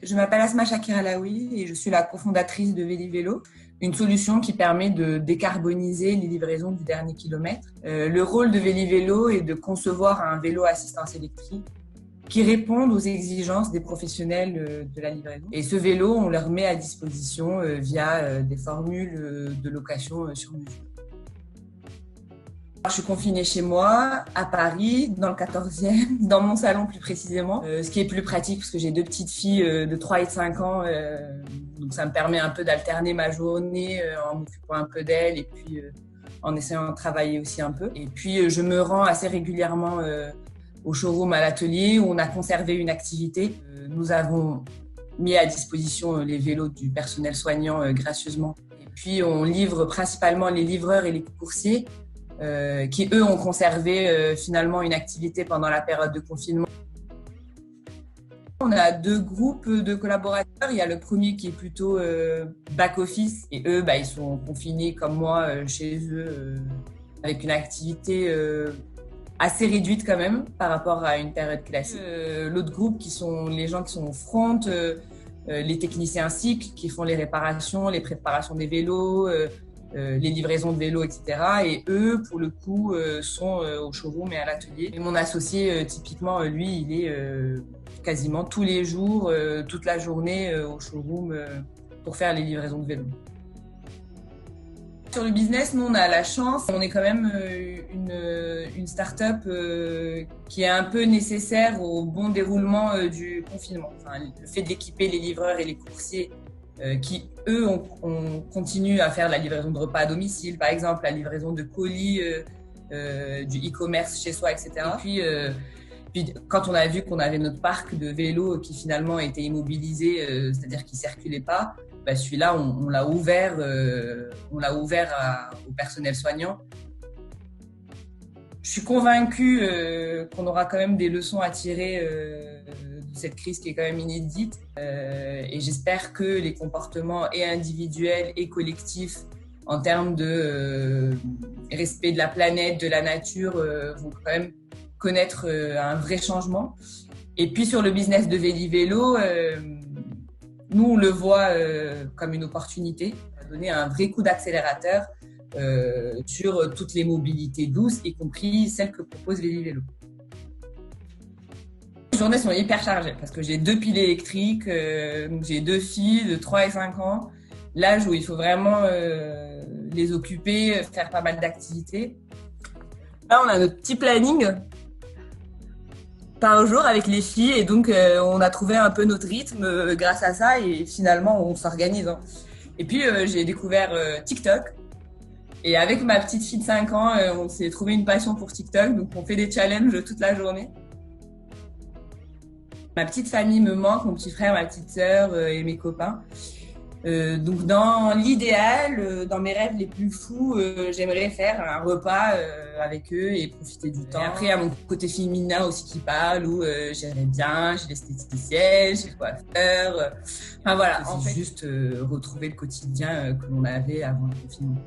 Je m'appelle Asma Shakir-Alaoui et je suis la cofondatrice de Vélivélo, une solution qui permet de décarboniser les livraisons du dernier kilomètre. Le rôle de Vélivélo est de concevoir un vélo à assistance électrique qui répondent aux exigences des professionnels de la livraison. Et ce vélo, on leur met à disposition via des formules de location sur mesure. Je suis confinée chez moi, à Paris, dans le 14e, dans mon salon plus précisément. Ce qui est plus pratique parce que j'ai deux petites filles de 3 et 5 ans. Donc ça me permet un peu d'alterner ma journée en m'occupant un peu d'elles et puis en essayant de travailler aussi un peu. Et puis je me rends assez régulièrement au showroom, à l'atelier où on a conservé une activité. Nous avons mis à disposition les vélos du personnel soignant gracieusement. Et puis on livre principalement les livreurs et les coursiers qui eux ont conservé finalement une activité pendant la période de confinement. On a deux groupes de collaborateurs. Il y a le premier qui est plutôt back-office et eux, ils sont confinés comme moi chez eux avec une activité assez réduite quand même par rapport à une période classique. L'autre groupe qui sont les gens qui sont au front, les techniciens cycles qui font les réparations, les préparations des vélos, les livraisons de vélos, etc. Et eux, pour le coup, sont au showroom et à l'atelier. Et mon associé, typiquement, lui, il est quasiment tous les jours, toute la journée au showroom pour faire les livraisons de vélos. Sur le business, nous, on a la chance. On est quand même une start-up qui est un peu nécessaire au bon déroulement du confinement. Enfin, le fait d'équiper les livreurs et les coursiers qui, eux, on continue à faire la livraison de repas à domicile, par exemple, la livraison de colis, du e-commerce chez soi, etc. Et puis, quand on a vu qu'on avait notre parc de vélos qui finalement était immobilisé, c'est-à-dire qui circulait pas, celui-là, on l'a ouvert au personnel soignant. Je suis convaincue qu'on aura quand même des leçons à tirer de cette crise qui est quand même inédite. Et j'espère que les comportements et individuels et collectifs en termes de respect de la planète, de la nature, vont quand même connaître un vrai changement. Et puis sur le business de Vélivélo, nous on le voit comme une opportunité, à donner un vrai coup d'accélérateur sur toutes les mobilités douces, y compris celles que propose Vélivélo. Les journées sont hyper chargées parce que j'ai 2 piles électriques, donc j'ai 2 filles de 3 et 5 ans, l'âge où il faut vraiment les occuper, faire pas mal d'activités. Là, on a notre petit planning par jour avec les filles et donc on a trouvé un peu notre rythme grâce à ça et finalement on s'organise. Et puis j'ai découvert TikTok et avec ma petite fille de 5 ans, on s'est trouvé une passion pour TikTok, donc on fait des challenges toute la journée. Ma petite famille me manque, mon petit frère, ma petite sœur et mes copains. Donc dans l'idéal, dans mes rêves les plus fous, j'aimerais faire un repas avec eux et profiter du temps. Et après, il y a mon côté féminin aussi qui parle, où j'aimerais bien, j'ai l'esthéticienne, j'ai le coiffeur. Enfin voilà, c'est juste retrouver le quotidien que l'on avait avant le confinement.